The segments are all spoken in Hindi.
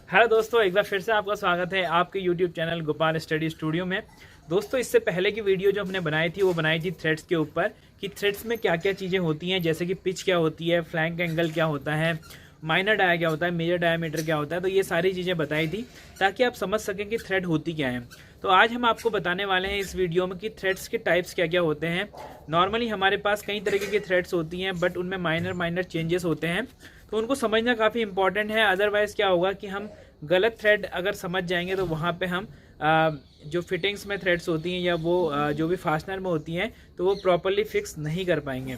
हेलो दोस्तों, एक बार फिर से आपका स्वागत है आपके YouTube channel Gopal study studio में। दोस्तों, इससे पहले की वीडियो जो हमने बनाई थी वो बनाई थी थ्रेड्स के ऊपर कि थ्रेड्स में क्या क्या चीज़ें होती हैं, जैसे कि पिच क्या होती है, फ्लैंक एंगल क्या होता है, माइनर डाया क्या होता है, मेजर डायमीटर क्या होता है। तो ये सारी चीज़ें बताई थी ताकि आप समझ सकें कि थ्रेड होती क्या है। तो आज हम आपको बताने वाले हैं इस वीडियो में कि थ्रेड्स के टाइप्स क्या क्या होते हैं। नॉर्मली हमारे पास कई तरीके की थ्रेड्स होती हैं, बट उनमें माइनर माइनर चेंजेस होते हैं, तो उनको समझना काफ़ी इंपॉर्टेंट है। अदरवाइज़ क्या होगा कि हम गलत थ्रेड अगर समझ जाएंगे तो वहाँ पे हम जो फिटिंग्स में थ्रेड्स होती हैं या वो जो भी फास्टनर में होती हैं तो वो प्रॉपरली फिक्स नहीं कर पाएंगे।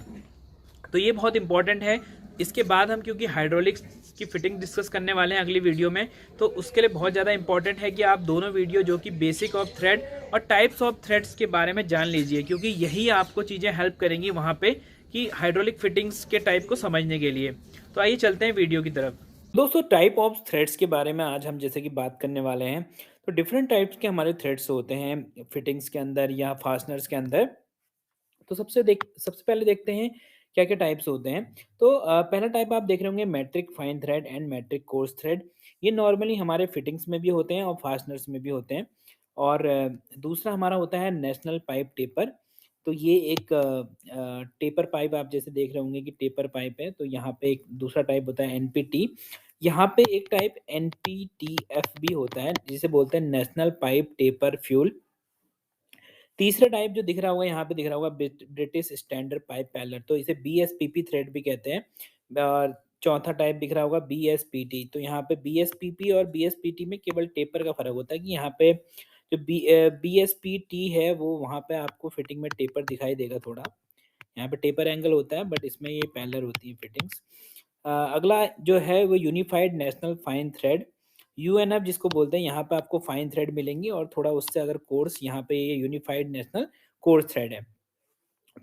तो ये बहुत इंपॉर्टेंट है। इसके बाद हम क्योंकि हाइड्रोलिक्स की फिटिंग डिस्कस करने वाले हैं अगली वीडियो में, तो उसके लिए बहुत ज़्यादा इंपॉर्टेंट है कि आप दोनों वीडियो जो कि बेसिक ऑफ थ्रेड और टाइप्स ऑफ थ्रेड्स के बारे में जान लीजिए, क्योंकि यही आपको चीज़ें हेल्प करेंगी वहाँ पे कि हाइड्रोलिक फिटिंग्स के टाइप को समझने के लिए। तो आइए चलते हैं वीडियो की तरफ। दोस्तों, टाइप ऑफ थ्रेड्स के बारे में आज हम जैसे कि बात करने वाले हैं। तो डिफरेंट टाइप्स के हमारे थ्रेड्स होते हैं फिटिंग्स के अंदर या फास्टनर्स के अंदर। तो सबसे पहले देखते हैं क्या-क्या टाइप्स होते हैं। तो पहला टाइप आप देख रहे होंगे metric fine thread and metric coarse thread. ये नॉर्मली हमारे फिटिंग्स में भी होते हैं और फास्टनर्स में भी होते हैं। और दूसरा हमारा होता है नेशनल पाइप टेपर। तो ये एक टेपर पाइप आप जैसे देख रहे होंगे कि टेपर पाइप है, तो यहाँ पे एक दूसरा टाइप होता है एनपीटी। यहाँ पे एक टाइप एनपीटीएफ भी होता है, जिसे बोलते हैं नेशनल पाइप टेपर फ्यूल। तीसरा टाइप जो दिख रहा होगा यहाँ पे दिख रहा होगा ब्रिटिश स्टैंडर्ड पाइप पैलर, तो इसे बीएसपीपी थ्रेड भी कहते हैं। और चौथा टाइप दिख रहा होगा बीएसपीटी। तो यहाँ पे बीएसपीपी और बीएसपीटी में केवल टेपर का फर्क होता है कि यहाँ पे जो बीएसपीटी है वो वहाँ पे आपको फिटिंग में टेपर दिखाई देगा थोड़ा। यहाँ पे टेपर एंगल होता है, बट इसमें ये पैरेलल होती है फिटिंग्स। अगला जो है वो unified national fine thread, UNF जिसको बोलते हैं। यहाँ पे आपको फाइन थ्रेड मिलेंगी और थोड़ा उससे अगर कोर्स, यहाँ पे ये यूनिफाइड नेशनल कोर्स थ्रेड है।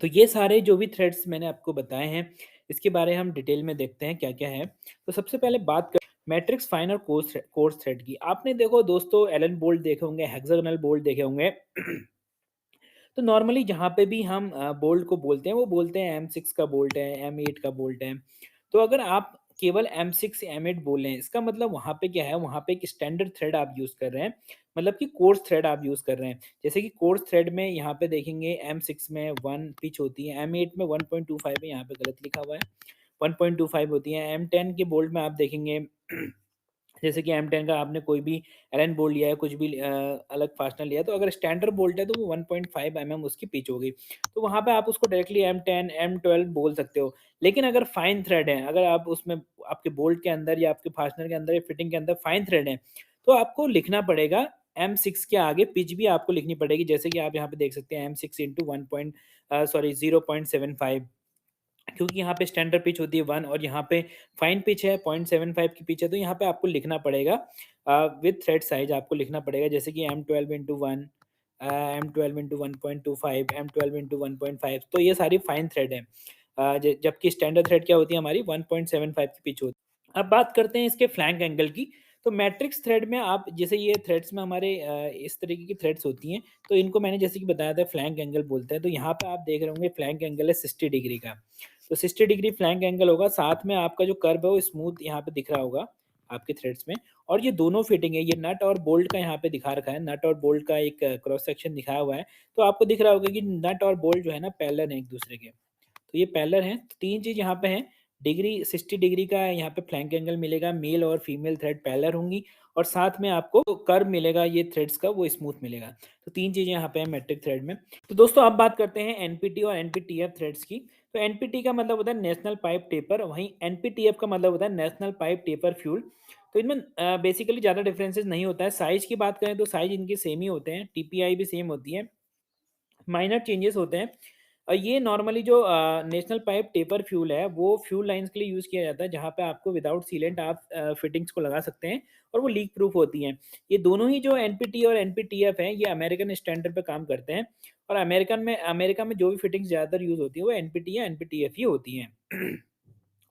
तो ये सारे जो भी थ्रेड्स मैंने आपको बताए हैं, इसके बारे में हम डिटेल में देखते हैं क्या-क्या है। तो सबसे पहले बात कर मैट्रिक्स फाइन और कोर्स थ्रेड की। आपने देखो दोस्तों एलन बोल्ट देखे होंगे, हेक्सागोनल बोल्ट देखे होंगे। तो नॉर्मली जहाँ पे भी हम बोल्ट को बोलते हैं वो बोलते हैं M6 का बोल्ट है, M8 का बोल्ट है। तो अगर आप केवल M6 M8 बोलें, इसका मतलब वहाँ पे क्या है, वहाँ पे एक स्टैंडर्ड थ्रेड आप यूज़ कर रहे हैं, मतलब कि कोर्स थ्रेड आप यूज़ कर रहे हैं। जैसे कि कोर्स थ्रेड में यहाँ पे देखेंगे M6 में 1 पिच होती है, M8 में 1.25 है, यहाँ पे गलत लिखा हुआ है, 1.25 होती है। M10 के बोल्ट में आप देखेंगे जैसे कि M10 का आपने कोई भी एलन बोल्ट लिया है, कुछ भी अलग फास्टनर लिया है, तो अगर स्टैंडर्ड बोल्ट है तो वो 1.5 उसकी पिच होगी। तो वहाँ पे आप उसको डायरेक्टली M10, M12 बोल सकते हो। लेकिन अगर फाइन थ्रेड है, अगर आप उसमें आपके बोल्ट के अंदर या आपके फास्टनर के अंदर या फिटिंग के अंदर फाइन थ्रेड है, तो आपको लिखना पड़ेगा M6 के आगे पिच भी आपको लिखनी पड़ेगी। जैसे कि आप यहाँ पे देख सकते हैं M6 इंटू 0.75, क्योंकि यहाँ पे स्टैंडर्ड पिच होती है 1 और यहाँ पे फाइन पिच है 0.75 की पिच है, तो यहाँ पे आपको लिखना पड़ेगा विद थ्रेड साइज आपको लिखना पड़ेगा, जैसे कि M12 into 1, M12 into 1.25, M12 into 1.5। तो ये सारी फाइन थ्रेड है। जबकि स्टैंडर्ड थ्रेड क्या होती है हमारी 1.75 की पिच होती है। अब बात करते हैं इसके फ्लैंक एंगल की। तो मैट्रिक्स थ्रेड में आप जैसे ये थ्रेड्स में हमारे इस तरीके की थ्रेड्स होती हैं, तो इनको मैंने जैसे कि बताया था फ्लैंक एंगल बोलते हैं। तो यहाँ पे आप देख रहे होंगे फ्लैंक एंगल है 60 डिग्री का। तो 60 डिग्री फ्लैंक एंगल होगा, साथ में आपका जो कर्व है वो स्मूथ यहाँ पे दिख रहा होगा आपके थ्रेड्स में। और ये दोनों फिटिंग है, ये नट और बोल्ट का यहाँ पे दिखा रखा है, नट और बोल्ट का एक क्रॉस सेक्शन दिखाया हुआ है। तो आपको दिख रहा होगा कि नट और बोल्ट जो है ना पैरेलल है एक दूसरे के। तो ये पैरेलल हैं। तो 3 चीज़ यहाँ पे हैं, डिग्री 60 डिग्री का यहाँ पे फ्लैंक एंगल मिलेगा, मेल और फीमेल थ्रेड पैरेलल होंगी और साथ में आपको कर्व मिलेगा ये थ्रेड्स का, वो स्मूथ मिलेगा। तो 3 चीज़ें यहाँ पे हैं मैट्रिक थ्रेड में। तो दोस्तों अब बात करते हैं एनपीटी और एनपीटीएफ थ्रेड्स की। तो एनपीटी का मतलब होता है नेशनल पाइप टेपर, वहीं एनपीटीएफ का मतलब होता है नेशनल पाइप टेपर फ्यूल। तो इनमें बेसिकली ज़्यादा डिफरेंसेस नहीं होता है। साइज़ की बात करें तो साइज़ इनके सेम ही होते हैं, टीपीआई भी सेम होती है। माइनर चेंजेस होते हैं। ये नॉर्मली जो नेशनल पाइप टेपर फ्यूल है, वो फ्यूल लाइन्स के लिए यूज़ किया जाता है, जहाँ पे आपको विदाउट सीलेंट आप फिटिंग्स को लगा सकते हैं और वो लीक प्रूफ होती हैं। ये दोनों ही जो एनपीटी और एनपीटीएफ हैं, ये अमेरिकन स्टैंडर्ड पे काम करते हैं और अमेरिका में जो भी फिटिंग्स ज़्यादातर यूज़ होती है, वो एनपीटी या एनपीटीएफ ही होती हैं।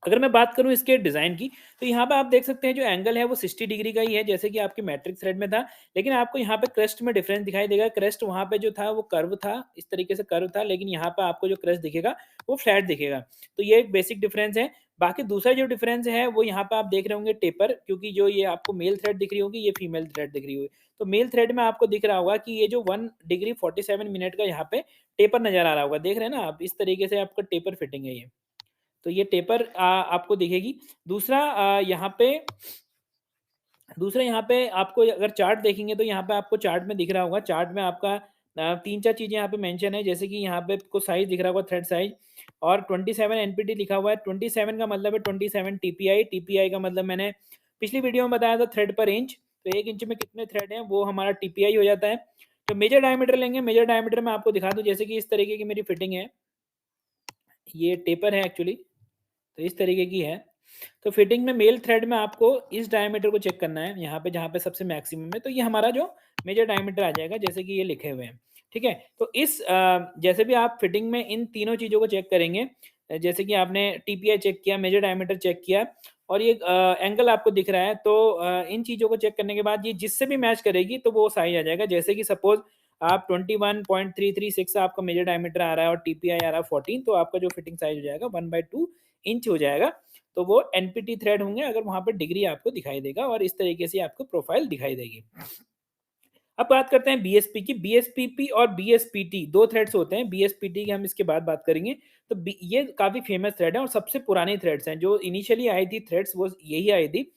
अगर मैं बात करूँ इसके डिज़ाइन की, तो यहाँ पे आप देख सकते हैं जो एंगल है वो 60 डिग्री का ही है, जैसे कि आपके मैट्रिक थ्रेड में था। लेकिन आपको यहाँ पे क्रेस्ट में डिफरेंस दिखाई देगा। क्रेस्ट वहाँ पे जो था वो कर्व था, इस तरीके से कर्व था, लेकिन यहाँ पे आपको जो क्रेस्ट दिखेगा वो फ्लैट दिखेगा। तो ये एक बेसिक डिफरेंस है। बाकी दूसरा जो डिफरेंस है वो यहाँ पे आप देख रहे होंगे टेपर, क्योंकि जो ये आपको मेल थ्रेड दिख रही होगी, ये फीमेल थ्रेड दिख रही होगी। तो मेल थ्रेड में आपको दिख रहा होगा कि ये जो 1 डिग्री 47 मिनट का यहाँ पे टेपर नज़र आ रहा होगा। देख रहे हैं ना आप? इस तरीके से आपका टेपर फिटिंग है ये। तो ये टेपर आपको दिखेगी। दूसरा यहाँ पे आपको अगर चार्ट देखेंगे तो यहाँ पे आपको चार्ट में दिख रहा होगा, चार्ट में आपका 3-4 चीज़ें यहाँ पे मेंशन है, जैसे कि यहाँ पे आपको साइज़ दिख रहा होगा, थ्रेड साइज़, और 27 एनपीटी लिखा हुआ है। 27 का मतलब है 27 टीपीआई, टीपीआई का मतलब मैंने पिछली वीडियो में बताया था थ्रेड पर इंच, तो 1 इंच में कितने थ्रेड हैं वो हमारा टीपीआई हो जाता है। तो मेजर डायमीटर लेंगे, मेजर डायमीटर मैं आपको दिखा दूँ, जैसे कि इस तरीके की मेरी फिटिंग है, ये टेपर है एक्चुअली, तो इस तरीके की है। तो फिटिंग में मेल थ्रेड में आपको इस डायमीटर को चेक करना है, यहाँ पे जहाँ पे सबसे मैक्सिमम है, तो ये हमारा जो मेजर डायमीटर आ जाएगा, जैसे कि ये लिखे हुए हैं, ठीक है। तो जैसे भी आप फिटिंग में इन तीनों चीज़ों को चेक करेंगे, जैसे कि आपने टीपीआई चेक किया, मेजर डायमीटर चेक किया, और ये एंगल आपको दिख रहा है, तो इन चीज़ों को चेक करने के बाद ये जिससे भी मैच करेगी तो वो साइज आ जाएगा। जैसे कि सपोज आप 21.336 आपका मेजर डायमीटर आ रहा है और टीपीआई आ रहा है 14, तो आपका जो फिटिंग साइज हो जाएगा 1/2 इंच हो जाएगा। तो वो एनपीटी थ्रेड होंगे, अगर वहाँ पे डिग्री आपको दिखाई देगा, और इस तरीके से आपको प्रोफाइल दिखाई देगी। अब बात करते हैं बीएसपी की। बीएसपीपी और बीएसपीटी 2 थ्रेड्स होते हैं। बीएसपीटी की हम इसके बाद बात करेंगे। तो ये काफ़ी फेमस थ्रेड है और सबसे पुरानी थ्रेड्स हैं। जो इनिशियली आई थी थ्रेड्स वो यही आई थी।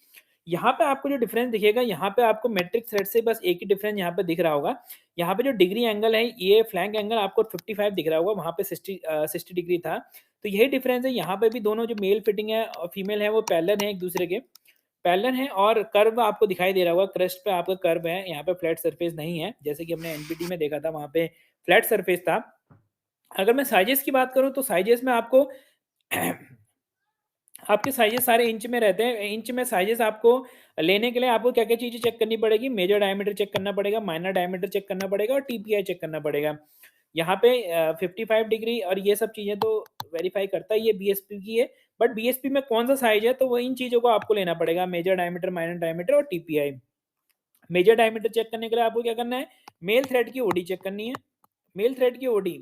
यहाँ पे आपको जो डिफरेंस दिखेगा, यहाँ पे आपको मेट्रिक थ्रेड से बस एक ही डिफरेंस यहाँ पे दिख रहा होगा। यहाँ पे जो डिग्री एंगल है, ये फ्लैंक एंगल आपको 55 दिख रहा होगा, वहाँ पे 60 डिग्री था। तो यही डिफरेंस है। यहाँ पे भी दोनों जो मेल फिटिंग है और फीमेल है वो पैरेलल है एक दूसरे के, पैरेलल है, और कर्व आपको दिखाई दे रहा होगा, क्रेस्ट पे आपका कर्व है, यहाँ पे फ्लैट सरफेस नहीं है, जैसे कि हमने एनपीटी में देखा था, वहाँ पे फ्लैट सरफेस था। अगर मैं साइजेस की बात करूँ तो साइजेस में आपको आपके साइजेस सारे इंच में रहते हैं। इंच में साइजेस आपको लेने के लिए आपको क्या-क्या चीज़ें चेक करनी पड़ेगी? मेजर डायमीटर चेक करना पड़ेगा, माइनर डायमीटर चेक करना पड़ेगा और टीपीआई चेक करना पड़ेगा। यहाँ पे 55 डिग्री और ये सब चीज़ें तो वेरीफ़ाई करता ही है, ये बीएसपी की है। बट बीएसपी में कौन-सा साइज़ है, तो वो इन चीज़ों को आपको लेना पड़ेगा, मेजर डायमीटर, माइनर डायमीटर और टीपीआई। मेजर डायमीटर चेक करने के लिए आपको क्या करना है? मेल थ्रेड की ओडी चेक करनी है। मेल थ्रेड की ओडी,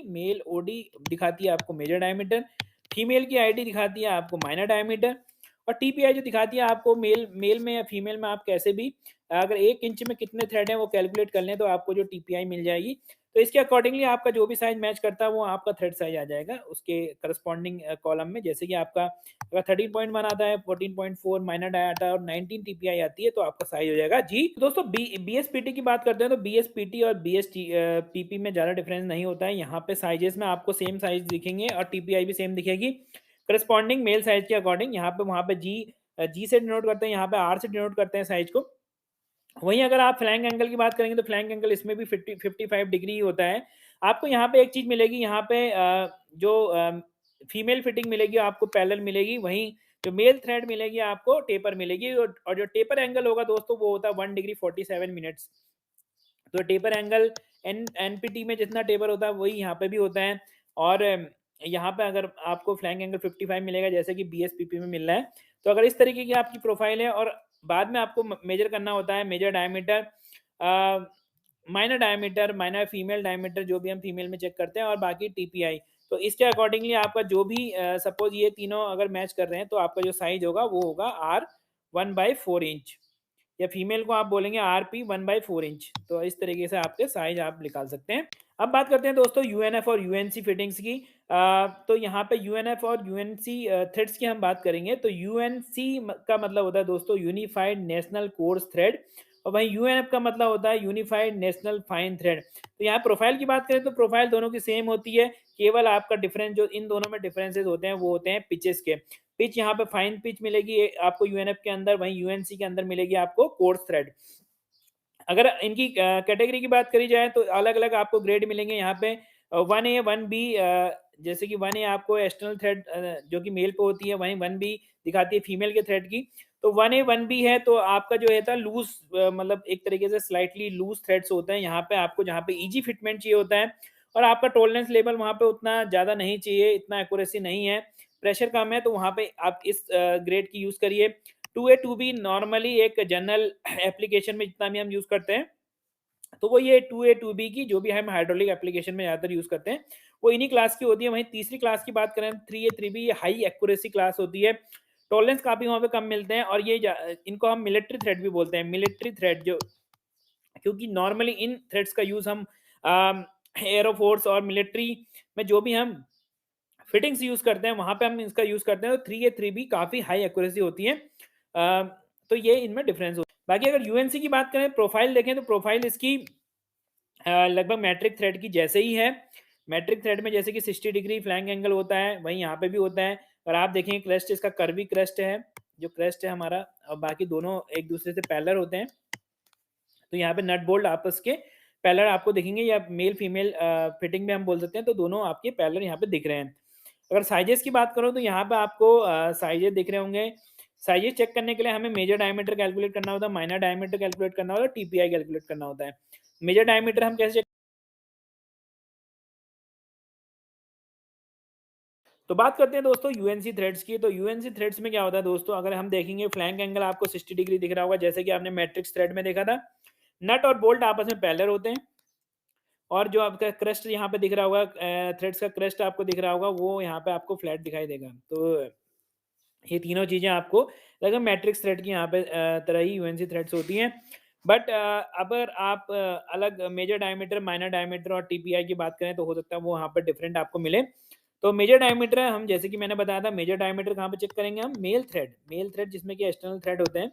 मेल ओडी दिखाती है आपको मेजर डायमीटर, फीमेल की आईडी दिखाती है आपको माइनर डायमीटर, और टीपीआई जो दिखाती है आपको मेल मेल में या फीमेल में, आप कैसे भी अगर 1 इंच में कितने थ्रेड हैं वो कैलकुलेट कर लें तो आपको जो टीपीआई मिल जाएगी। तो इसके अकॉर्डिंगली आपका जो भी साइज़ मैच करता है वो आपका थ्रेड साइज़ आ जाएगा उसके करस्पॉन्डिंग कॉलम में। जैसे कि आपका अगर 13.1 आता है, 14.4 माइनर डाई आता है और 19 टीपीआई आती है, तो आपका साइज़ हो जाएगा जी। तो दोस्तों बीएसपीटी की बात करते हैं, तो बीएसपीटी और पीपी में ज़्यादा डिफरेंस नहीं होता है। यहाँ पे साइजेस में आपको सेम साइज़ दिखेंगे और टीपीआई भी सेम दिखेगी। करस्पॉन्डिंग मेल साइज़ के अकॉर्डिंग यहाँ पे वहाँ पे जी से डिनोट करते हैं, यहाँ पे आर से डिनोट करते हैं साइज़ को। वहीं अगर आप फ्लैंक एंगल की बात करेंगे तो फ्लैंक एंगल इसमें भी 55 डिग्री ही होता है। आपको यहाँ पे एक चीज़ मिलेगी, यहाँ पे फीमेल फिटिंग मिलेगी आपको पैरेलल मिलेगी, वहीं जो मेल थ्रेड मिलेगी आपको टेपर मिलेगी, और जो टेपर एंगल होगा दोस्तों वो होता है 1 डिग्री 47 मिनट्स। तो टेपर एंगल एनपीटी में जितना टेपर होता है वही यहाँ पे भी होता है, और यहाँ पे अगर आपको फ्लैंक एंगल 55 मिलेगा जैसे कि बीएसपीपी में मिल रहा है। तो अगर इस तरीके की आपकी प्रोफाइल है, और बाद में आपको मेजर करना होता है major diameter, minor diameter, minor female diameter, जो भी हम फीमेल में चेक करते हैं, और बाकी टीपीआई। तो इसके अकॉर्डिंगली आपका जो भी सपोज ये तीनों अगर मैच कर रहे हैं तो आपका जो साइज होगा वो होगा आर 1/4 इंच, या फीमेल को आप बोलेंगे आरपी 1/4 इंच। तो इस तरीके से आपके साइज आप निकाल सकते हैं। अब बात करते हैं दोस्तों यूएनएफ और यूएनसी फिटिंग्स की। तो यहाँ पे यूएनएफ और यूएनसी थ्रेड्स की हम बात करेंगे। तो यूएनसी का मतलब होता है दोस्तों यूनिफाइड नेशनल कोर्स थ्रेड, और वहीं यूएनएफ का मतलब होता है यूनिफाइड नेशनल फाइन थ्रेड। तो यहाँ प्रोफाइल की बात करें तो प्रोफाइल दोनों की सेम होती है, केवल आपका डिफरेंस जो इन दोनों में डिफरेंसेस होते हैं वो होते हैं पिचेस के। पिच यहाँ पे फाइन पिच मिलेगी आपको यूएनएफ के अंदर, वहीं यूएनसी के अंदर मिलेगी आपको कोर्स थ्रेड। अगर इनकी कैटेगरी की बात करी जाए तो अलग-अलग आपको ग्रेड मिलेंगे यहाँ पे 1A 1B, जैसे कि 1A आपको एक्सटर्नल थ्रेड जो कि मेल पे होती है, वहीं 1B दिखाती है फीमेल के थ्रेड की। तो 1A 1B है तो आपका जो है था लूज़, मतलब एक तरीके से स्लाइटली लूज़ थ्रेड्स होते हैं यहाँ पे आपको, जहाँ पे ईज़ी फिटमेंट चाहिए होता है, और आपका टॉलरेंस लेवल वहाँ पे उतना ज़्यादा नहीं चाहिए, इतना एक्यूरेसी नहीं है, प्रेशर कम है, तो वहाँ पे आप इस ग्रेड की यूज़ करिए। 2A 2B नॉर्मली एक जनरल एप्लीकेशन में जितना भी हम यूज़ करते हैं, तो वो ये 2A 2B की जो भी हम हाइड्रोलिक एप्लीकेशन में ज़्यादातर यूज़ करते हैं, वो इन्हीं क्लास की होती है। वहीं तीसरी क्लास की बात करें 3A 3B, ये हाई एक्यूरेसी क्लास होती है। टॉलरेंस काफ़ी वहाँ पे कम मिलते हैं और ये इनको हम मिलिट्री थ्रेड भी बोलते हैं। मिलिट्री थ्रेड जो, क्योंकि नॉर्मली इन थ्रेड्स का यूज़ हम एयरोफोर्स और मिलिट्री में जो भी हम फिटिंग्स यूज़ करते हैं, वहाँ पे हम इसका यूज़ करते हैं। तो 3A 3B काफ़ी हाई एक्यूरेसी होती है। तो ये इनमें डिफरेंस हो। बाकी अगर यूएनसी की बात करें, प्रोफाइल देखें तो प्रोफाइल इसकी लगभग मैट्रिक थ्रेड की जैसे ही है। मैट्रिक थ्रेड में जैसे कि 60 डिग्री फ्लैंक एंगल होता है, वहीं यहाँ पे भी होता है। और आप देखेंगे क्रस्ट इसका कर्वी क्रस्ट है, जो क्रस्ट है हमारा, और बाकी दोनों एक दूसरे से पैरेलल होते हैं। तो यहाँ पे नट बोल्ट आपस के पैरेलल आपको दिखेंगे, या मेल फीमेल फिटिंग में हम बोल सकते हैं, तो दोनों आपके पैरेलल यहाँ पे दिख रहे हैं। अगर साइजेस की बात करूँ तो यहाँ पे आपको साइजेस दिख रहे होंगे। साइजेस चेक करने के लिए हमें मेजर डायमीटर कैलकुलेट करना होता है, माइनर डायमीटर कैलकुलेट करना होता है, टीपीआई कैलकुलेट करना होता है। मेजर डायमीटर हम कैसे चेक, तो बात करते हैं दोस्तों यूएनसी थ्रेड्स की। तो यूएनसी थ्रेड्स में क्या होता है दोस्तों, अगर हम देखेंगे फ्लैंक एंगल आपको 60 डिग्री दिख रहा होगा, जैसे कि आपने मैट्रिक्स थ्रेड में देखा था। नट और बोल्ट आपस में पैरेलल होते हैं, और जो आपका क्रस्ट यहाँ पे दिख रहा होगा, थ्रेड्स का क्रस्ट आपको दिख रहा होगा, वो यहाँ पे आपको फ्लैट दिखाई देगा। तो ये तीनों चीज़ें आपको लगभग मैट्रिक्स थ्रेड की यहाँ पे तरह ही यूएनसी थ्रेड्स होती हैं। बट अगर आप अलग मेजर डायमीटर, माइनर डायमीटर और टीपीआई की बात करें, तो हो सकता है वो वहाँ पे डिफरेंट आपको मिले। तो मेजर डायमीटर हम, जैसे कि मैंने बताया था, मेजर डायमीटर कहाँ पे चेक करेंगे हम, मेल थ्रेड जिसमें कि एक्सटर्नल थ्रेड होते हैं,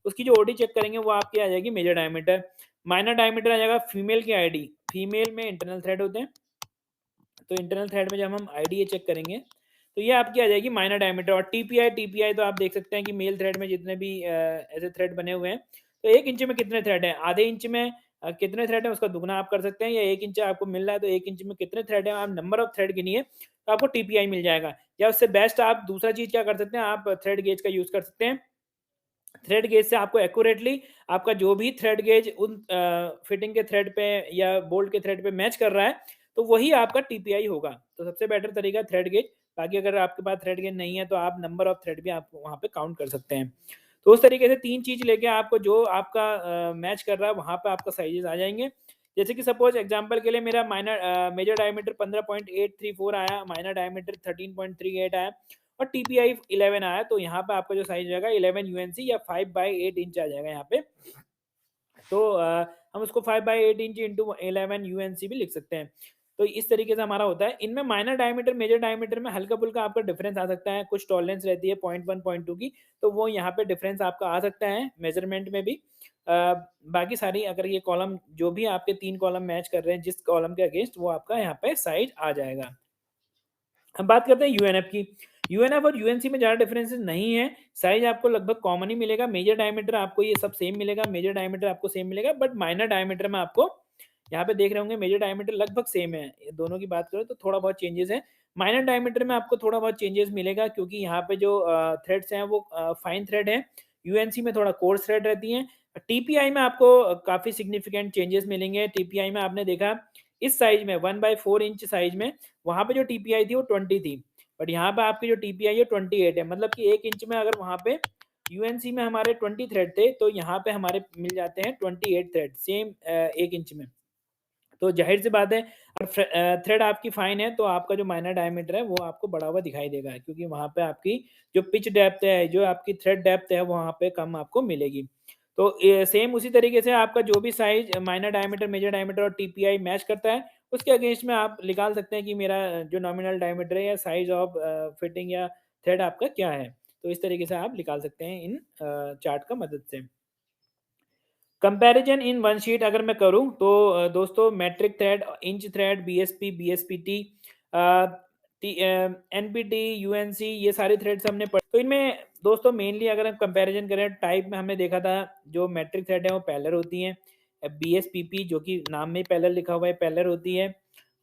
उसकी जो ओडी चेक करेंगे वो आपकी आ जाएगी मेजर डायमीटर। माइनर डायमीटर आ जाएगा फीमेल की आईडी, फीमेल में इंटरनल थ्रेड होते हैं। तो इंटरनल थ्रेड में जब हम आईडीए चेक करेंगे, तो ये आपकी आ जाएगी माइनर डायमीटर। और टीपीआई तो आप देख सकते हैं कि मेल थ्रेड में जितने भी ऐसे थ्रेड बने हुए हैं, तो 1 इंच में कितने थ्रेड हैं, आधे इंच में कितने थ्रेड हैं, उसका दुगना आप कर सकते हैं। या 1 इंच आपको मिल रहा है, तो 1 इंच में कितने थ्रेड हैं, आप नंबर ऑफ थ्रेड गिनिए, तो आपको टीपीआई मिल जाएगा। या उससे बेस्ट आप दूसरा चीज़ क्या कर सकते हैं, आप थ्रेड गेज का यूज़ कर सकते हैं। थ्रेड गेज से आपको एक्यूरेटली आपका जो भी थ्रेड गेज उन फिटिंग के थ्रेड पे या बोल्ट के थ्रेड पे मैच कर रहा है, तो वही आपका टीपीआई होगा। तो सबसे बेटर तरीका थ्रेड गेज। बाकी अगर आपके पास थ्रेड गेज नहीं है, तो आप नंबर ऑफ थ्रेड भी आप वहाँ पे काउंट कर सकते हैं। तो उस तरीके से 3 चीज़ लेके आपको जो आपका मैच कर रहा है, वहाँ पे आपका साइजेस आ जाएँगे। जैसे कि सपोज़ एग्ज़ाम्पल के लिए मेरा मेजर डायमीटर 15.834 आया, माइनर डायमीटर 13.38 आया, और टीपीआई 11 आया, तो यहाँ पे आपका जो साइज हो जाएगा 11 यूएनसी या 5/8 इंच आ जाएगा यहाँ पे। तो हम उसको 5/8 इंच इंटू 11 यूएनसी भी लिख सकते हैं। तो इस तरीके से हमारा होता है। इनमें माइनर डायमीटर, मेजर डायमीटर में हल्का-फुल्का आपका डिफरेंस आ सकता है। कुछ टॉलरेंस रहती है 0.1, 0.2 की, तो वो यहाँ पे डिफरेंस आपका आ सकता है मेज़रमेंट में भी। अ, बाकी सारी अगर ये कॉलम जो भी आपके 3 कॉलम मैच कर रहे हैं, जिस कॉलम के अगेंस्ट, वो आपका यहाँ पे साइज़ आ जाएगा। अब बात करते हैं यूएनएफ की। यूएनएफ और यूएनसी में ज़्यादा डिफरेंसेस नहीं है। साइज़ आपको लगभग कॉमन ही मिलेगा। मेजर डायमीटर आपको ये सब सेम मिलेगा, मेजर डायमीटर आपको सेम मिलेगा, बट माइनर डायमीटर में आपको यहाँ पे देख रहे होंगे मेजर डायमीटर लगभग सेम है। ये दोनों की बात करें तो थोड़ा बहुत चेंजेस है। माइनर डायमीटर में आपको थोड़ा बहुत चेंजेस मिलेगा, क्योंकि यहाँ पे जो थ्रेड्स हैं वो फाइन थ्रेड हैं। यूएनसी में थोड़ा कोर्स थ्रेड रहती हैं। टीपीआई में आपको काफ़ी सिग्निफिकेंट चेंजेस मिलेंगे। टीपीआई में आपने देखा इस साइज़ में 1/4 इंच साइज़ में, वहाँ पे जो टीपीआई थी वो 20 थी, बट यहाँ पे आपकी जो टीपीआई है 28 है। मतलब कि 1 इंच में अगर वहाँ पे यूएनसी में हमारे 20 थ्रेड थे, तो यहाँ पे हमारे मिल जाते हैं 28 थ्रेड सेम 1 इंच में। तो ज़ाहिर-सी बात है, थ्रेड आपकी फाइन है, तो आपका जो माइनर डायमीटर है, वो आपको बढ़ा हुआ दिखाई देगा, क्योंकि वहाँ पे आपकी जो पिच डेप्थ है, जो आपकी थ्रेड डेप्थ है, वहाँ पे कम आपको मिलेगी। तो सेम उसी तरीके से आपका जो भी size minor diameter, major diameter और टीपीआई मैच करता है, उसके अगेंस्ट में आप निकाल सकते हैं कि मेरा जो नॉमिनल डायमीटर है या साइज़ ऑफ फिटिंग या थ्रेड आपका क्या है। तो इस तरीके से आप निकाल सकते हैं इन चार्ट का मदद से। कंपैरिजन इन वन शीट अगर मैं करूँ, तो दोस्तों metric thread, inch thread, BSP, BSPT, NPT, UNC, ये सारे थ्रेड्स हमने पढ़े। तो इनमें दोस्तों मेनली अगर हम कंपैरिजन करें टाइप में, हमने देखा था जो मैट्रिक थ्रेड है वो पैरेलल होती हैं। बीएसपीपी जो कि नाम में ही पैरेलल लिखा हुआ है, पैरेलल होती है।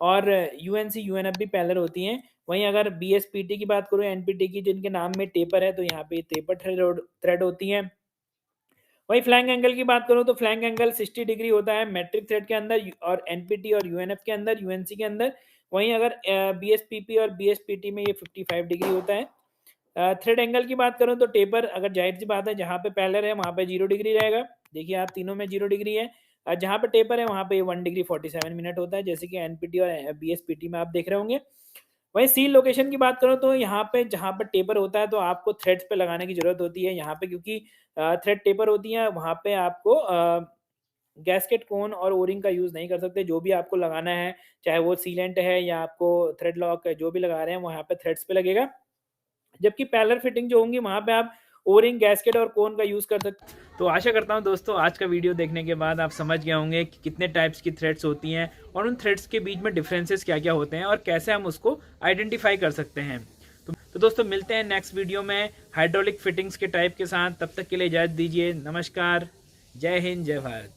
और यूएनसी, यूएनएफ भी पैरेलल होती हैं। वहीं अगर बीएसपीटी की बात करूँ, एनपीटी की, जिनके नाम में टेपर है, तो यहाँ पे टेपर थ्रेड होती हैं। वहीं फ्लैंक एंगल की बात करूँ, तो फ्लैंक एंगल 60 डिग्री होता है मैट्रिक थ्रेड के अंदर, और एनपीटी और यूएनएफ के अंदर, यूएनसी के अंदर। वहीं अगर बीएसपीपी और बीएसपीटी में ये 55 डिग्री होता है। थ्रेड एंगल की बात करूँ, तो टेपर अगर ज़ाहिर सी बात है, जहाँ पे पैरेलल है वहाँ पे 0 डिग्री रहेगा। देखिए आप तीनों में 0 डिग्री है। जहाँ पे टेपर है वहाँ पे 1 डिग्री 47 मिनट होता है, जैसे कि एनपीटी और बीएसपीटी में आप देख रहे होंगे। वहीं सील लोकेशन की बात करूँ तो यहाँ पे जहाँ पर टेपर होता है तो आपको थ्रेड्स पे लगाने की ज़रूरत होती है। यहाँ पे क्योंकि थ्रेड टेपर होती है, वहाँ पे आपको गैस्केट कोन और ओ-रिंग का यूज़ नहीं कर सकते। जो भी आपको लगाना है, चाहे वो सीलेंट है या आपको थ्रेड लॉक है, जो भी लगा रहे हैं, वो यहाँ पे थ्रेड्स पे लगेगा। जबकि पैरेलल फिटिंग जो होंगी वहाँ पे आप ओ-रिंग, गैस्केट और कोन का यूज़ कर सकते। तो आशा करता हूँ दोस्तों आज का वीडियो देखने के बाद आप समझ गए होंगे कि कितने टाइप्स की थ्रेड्स होती हैं और उन थ्रेड्स के बीच में डिफरेंसेस क्या-क्या होते हैं और कैसे हम उसको आइडेंटिफाई कर सकते हैं। तो दोस्तों मिलते हैं नेक्स्ट वीडियो में हाइड्रोलिक फिटिंग्स के टाइप के साथ। तब तक के लिए इजाज़त दीजिए। नमस्कार, जय हिंद, जय भारत।